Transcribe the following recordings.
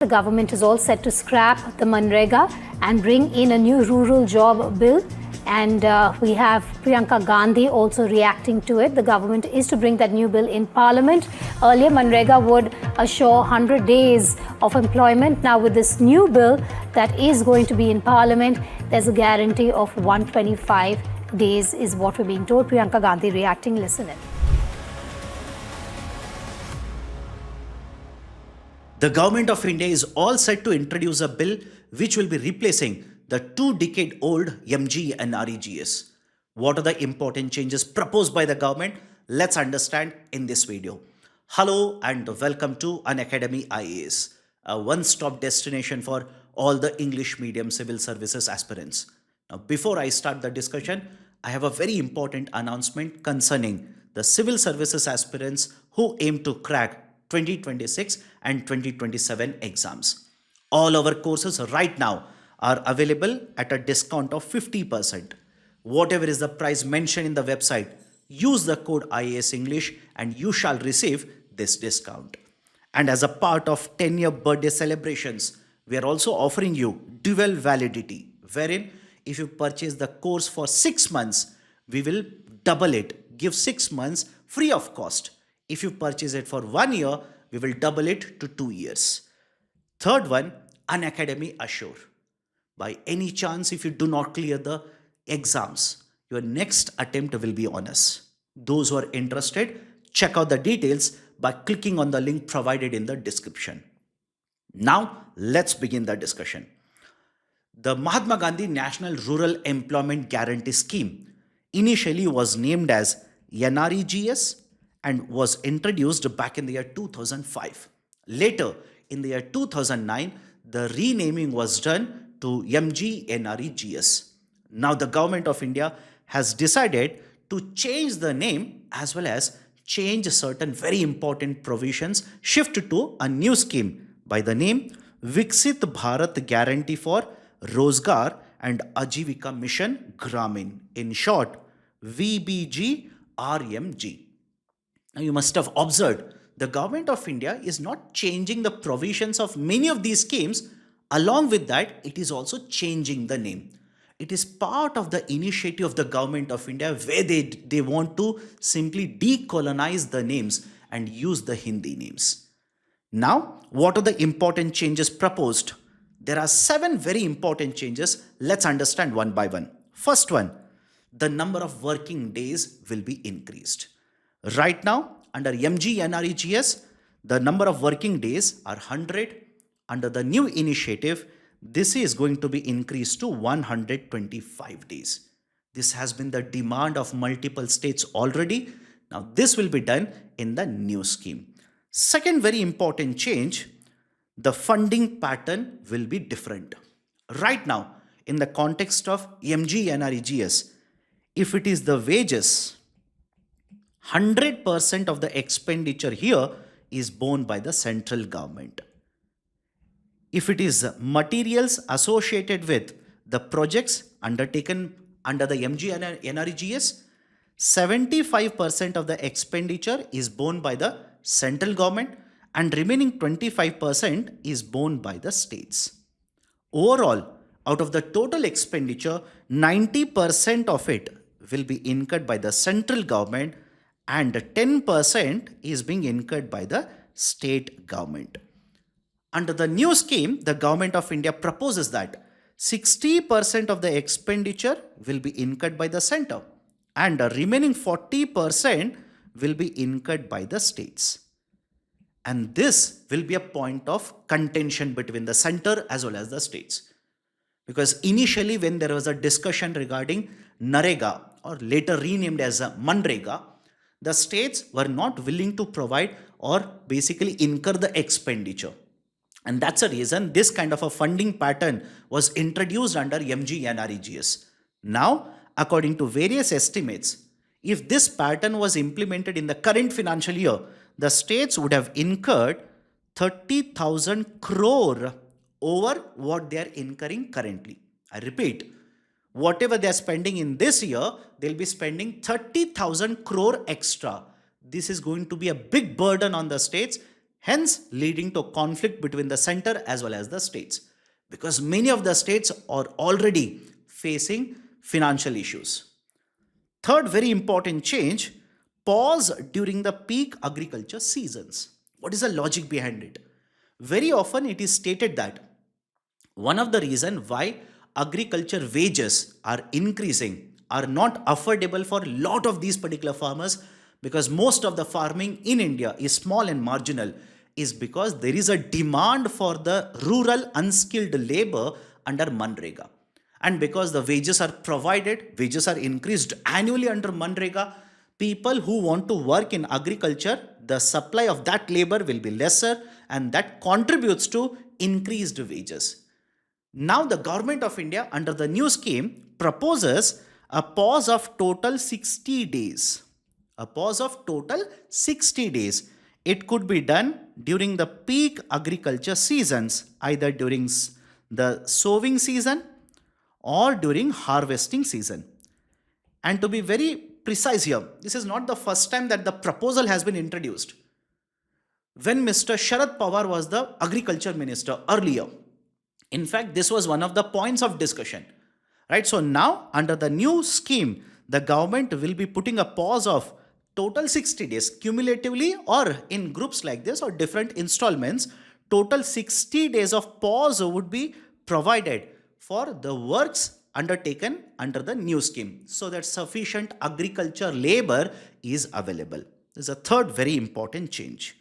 The government is all set to scrap the MGNREGA and bring in a new rural job bill. And we have Priyanka Gandhi also reacting to it. The government is to bring that new bill in Parliament. Earlier, MGNREGA would assure 100 days of employment. Now, with this new bill that is going to be in Parliament, there's a guarantee of 125 days is what we're being told. Priyanka Gandhi reacting. Listen in. The Government of India is all set to introduce a bill which will be replacing the 2-decade-old MGNREGS. What are the important changes proposed by the government? Let's understand in this video. Hello and welcome to Unacademy IAS, a one-stop destination for all the English medium civil services aspirants. Now, before I start the discussion, I have a very important announcement concerning the civil services aspirants who aim to crack 2026 and 2027 exams. All our courses right now are available at a discount of 50%. Whatever is the price mentioned in the website, use the code IAS English and you shall receive this discount. And as a part of 10-year birthday celebrations, we are also offering you dual validity, wherein if you purchase the course for 6 months, we will double it, give 6 months free of cost. If you purchase it for 1 year, we will double it to 2 years. Third one, Unacademy Assure. By any chance, if you do not clear the exams, your next attempt will be on us. Those who are interested, check out the details by clicking on the link provided in the description. Now, let's begin the discussion. The Mahatma Gandhi National Rural Employment Guarantee Scheme initially was named as NREGS and was introduced back in the year 2005. Later, in the year 2009, the renaming was done to MGNREGS. Now, the Government of India has decided to change the name as well as change certain very important provisions, shift to a new scheme by the name Viksit Bharat Guarantee for Rozgar and Ajeevika Mission Gramin. In short, VBGRAMG. Now, you must have observed the Government of India is not changing the provisions of many of these schemes. Along with that, it is also changing the name. It is part of the initiative of the Government of India where they want to simply decolonize the names and use the Hindi names. Now, what are the important changes proposed? There are 7 very important changes. Let's understand one by one. First one, the number of working days will be increased. Right now, under MGNREGS, the number of working days are 100. Under the new initiative, this is going to be increased to 125 days. This has been the demand of multiple states already. Now, this will be done in the new scheme. Second very important change, the funding pattern will be different. Right now, in the context of MGNREGS, if it is the wages, 100% of the expenditure here is borne by the central government. If it is materials associated with the projects undertaken under the MGNREGS, 75% of the expenditure is borne by the central government and remaining 25% is borne by the states. Overall, out of the total expenditure, 90% of it will be incurred by the central government and 10% is being incurred by the state government. Under the new scheme, the Government of India proposes that 60% of the expenditure will be incurred by the center and the remaining 40% will be incurred by the states. And this will be a point of contention between the center as well as the states. Because initially when there was a discussion regarding NREGA or later renamed as MGNREGA, the states were not willing to provide or basically incur the expenditure. And that's the reason this kind of a funding pattern was introduced under MGNREGS. Now, according to various estimates, if this pattern was implemented in the current financial year, the states would have incurred 30,000 crore over what they are incurring currently. I repeat, whatever they are spending in this year, they'll be spending 30,000 crore extra. This is going to be a big burden on the states hence leading to conflict between the center as well as the states, because many of the states are already facing financial issues. Third very important change, pause during the peak agriculture seasons. What is the logic behind it? Very often it is stated that one of the reasons why agriculture wages are increasing, are not affordable for a lot of these particular farmers, because most of the farming in India is small and marginal, is because there is a demand for the rural unskilled labor under MGNREGA. And because the wages are provided, wages are increased annually under MGNREGA, people who want to work in agriculture, the supply of that labor will be lesser, and that contributes to increased wages. Now the government of India under the new scheme proposes a pause of total 60 days. A pause of total 60 days. It could be done during the peak agriculture seasons, either during the sowing season or during harvesting season. And to be very precise here, this is not the first time that the proposal has been introduced. When Mr. Sharad Pawar was the agriculture minister earlier, in fact, this was one of the points of discussion, right? So now under the new scheme, the government will be putting a pause of total 60 days cumulatively or in groups like this or different installments. Total 60 days of pause would be provided for the works undertaken under the new scheme, so that sufficient agriculture labor is available. This is a third very important change.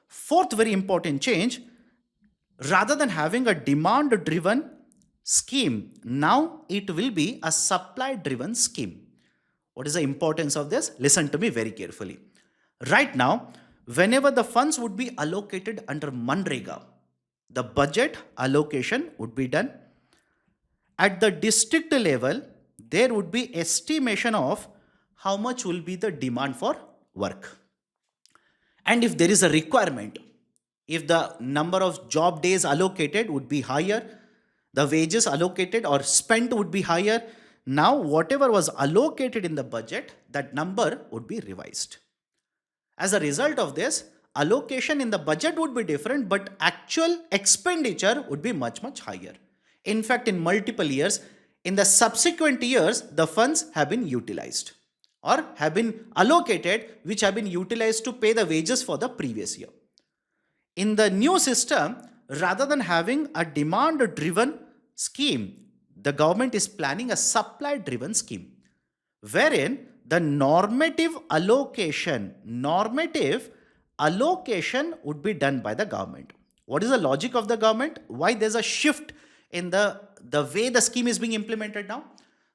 Fourth very important change, rather than having a demand-driven scheme, now it will be a supply-driven scheme. What is the importance of this? Listen to me very carefully. Right now, whenever the funds would be allocated under MGNREGA, the budget allocation would be done. At the district level, there would be estimation of how much will be the demand for work. And if there is a requirement, if the number of job days allocated would be higher, the wages allocated or spent would be higher, now whatever was allocated in the budget, that number would be revised. As a result of this, allocation in the budget would be different, but actual expenditure would be much, much higher. In fact, in multiple years, in the subsequent years, the funds have been utilized or have been allocated, which have been utilized to pay the wages for the previous year. In the new system, rather than having a demand-driven scheme, the government is planning a supply-driven scheme, wherein the normative allocation would be done by the government. What is the logic of the government? Why there's a shift in the way the scheme is being implemented now?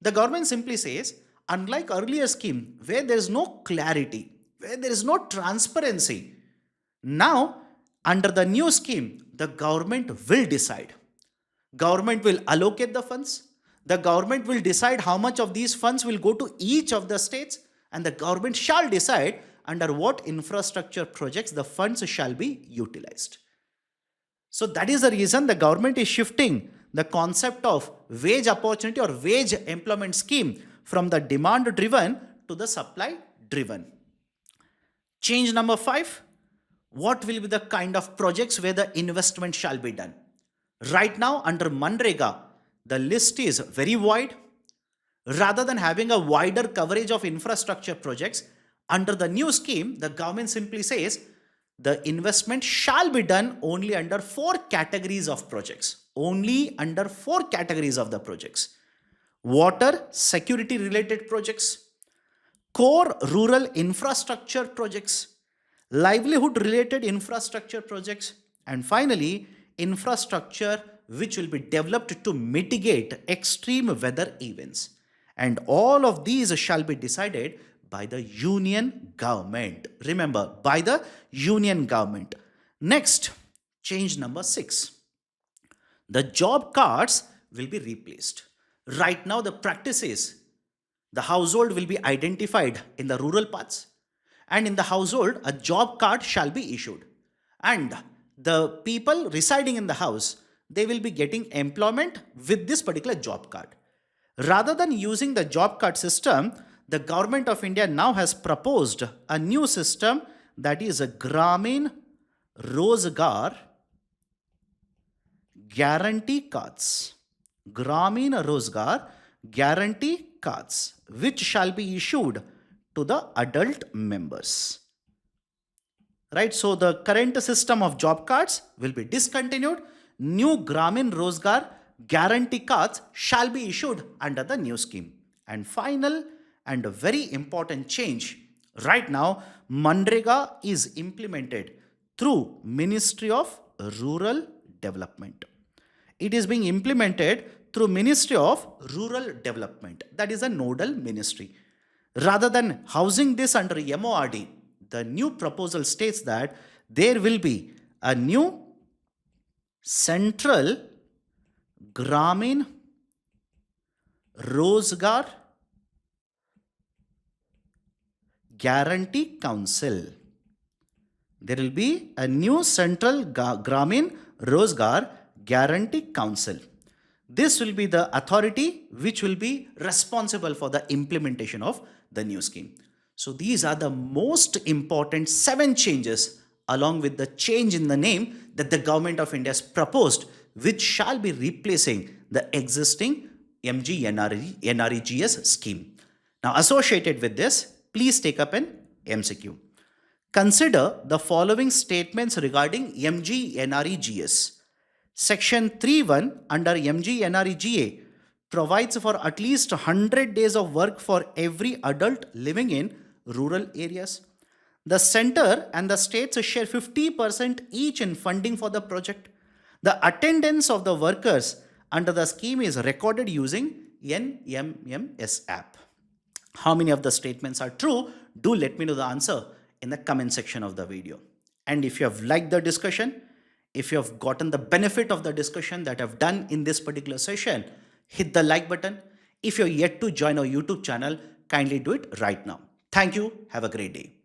The government simply says, unlike earlier scheme where there is no clarity, where there is no transparency, now under the new scheme, the government will decide. Government will allocate the funds. The government will decide how much of these funds will go to each of the states, and the government shall decide under what infrastructure projects the funds shall be utilized. So that is the reason the government is shifting the concept of wage opportunity or wage employment scheme from the demand driven to the supply driven. Change number 5. What will be the kind of projects where the investment shall be done? Right now under MGNREGA, the list is very wide. Rather than having a wider coverage of infrastructure projects, under the new scheme, the government simply says the investment shall be done only under 4 categories of projects. Only under 4 categories of the projects. Water security related projects, core rural infrastructure projects, livelihood related infrastructure projects, and finally infrastructure which will be developed to mitigate extreme weather events. And all of these shall be decided by the union government. Remember, by the union government. Next, change number 6. The job cards will be replaced. Right now the practice is the household will be identified in the rural parts, and in the household a job card shall be issued, and the people residing in the house, they will be getting employment with this particular job card. Rather than using the job card system, the government of India now has proposed a new system, that is a Gramin Rozgar Guarantee Cards. Gramin Rozgar Guarantee Cards, which shall be issued to the adult members. Right, so the current system of job cards will be discontinued. New Gramin Rozgar Guarantee Cards shall be issued under the new scheme. And final and a very important change, right now MGNREGA is implemented through Ministry of Rural Development. It is being implemented through Ministry of Rural Development. That is a nodal ministry. Rather than housing this under MORD, the new proposal states that there will be a new Central Gramin Rozgar Guarantee Council. There will be a new Central Gramin Rozgar Guarantee Council. This will be the authority which will be responsible for the implementation of the new scheme. So these are the most important 7 changes along with the change in the name that the Government of India has proposed, which shall be replacing the existing MGNREGS scheme. Now associated with this, please take up an MCQ. Consider the following statements regarding MGNREGS. Section 3.1 under MGNREGA provides for at least 100 days of work for every adult living in rural areas. The center and the states share 50% each in funding for the project. The attendance of the workers under the scheme is recorded using NMMS app. How many of the statements are true? Do let me know the answer in the comment section of the video. And if you have liked the discussion, if you have gotten the benefit of the discussion that I've done in this particular session, hit the like button. If you're yet to join our YouTube channel, kindly do it right now. Thank you. Have a great day.